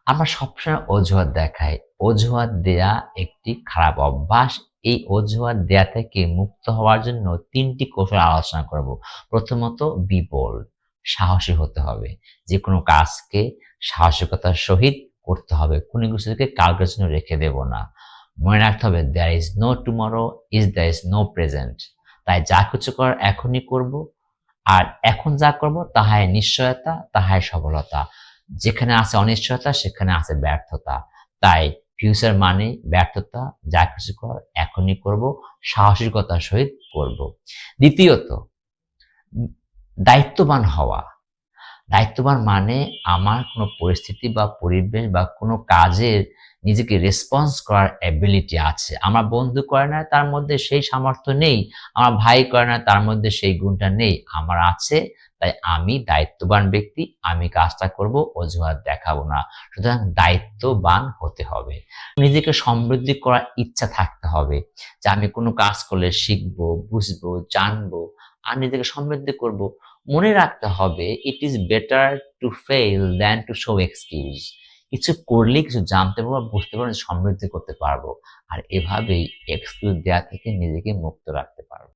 আমরা সবসময় অজুহাত দেখাই। অজুহাত দেয়া একটি খারাপ অভ্যাস। এই অজুহাত দেয়া থেকে মুক্ত হওয়ার জন্য ৩ টি কৌশল আলোচনা করব। প্রথমত বি বোল্ড, সাহসী হতে হবে। যেকোনো কাজকে সাহসিকতার সহিত করতে হবে। কোনো কিছুকে কালকের জন্য রেখে দেব না। মনে রাখতে হবে there is no tomorrow is there is no present। তাই যা কিছু করার এখনই করব। আর এখন যা করব তাহাই নিশ্চয়তা, তাহাই সফলতা। যেখানে আছে অনিশ্চয়তা সেখানে আছে ব্যর্থতা। তাই ফিউচার মানে ব্যর্থতা, যা কিছু করার এখনই করব, সাহসিকতার সহিত করব। দ্বিতীয়ত, দায়িত্ববান হওয়া। দায়িত্ববান মানে আমার কোনো পরিস্থিতি বা পরিবেশ বা কোনো কাজের নিজেকে রেসপন্স করার এবিলিটি আছে। আমার বন্ধু করে না তার মধ্যে সেই সামর্থ্য নেই, আমার ভাই করে না তার মধ্যে সেই গুণটা নেই। আমার আছে, তাই আমি দায়িত্ববান ব্যক্তি, আমি কাজটা করব, অজুহাত দেখাবো না। সুতরাং দায়িত্ববান হতে হবে। নিজেকে সমৃদ্ধি করার ইচ্ছা থাকতে হবে যে আমি কোনো কাজ করলে শিখবো, বুঝবো, জানবো আর নিজেকে সমৃদ্ধি করব। মনে রাখতে হবে it is better to fail than to show excuse. কিছু করলেই কিছু জানতে পারবো, বুঝতে পারবো, সমৃদ্ধি করতে পারবো। আর এভাবেই এক্সকিউজ দেওয়া থেকে নিজেকে মুক্ত রাখতে পারবো।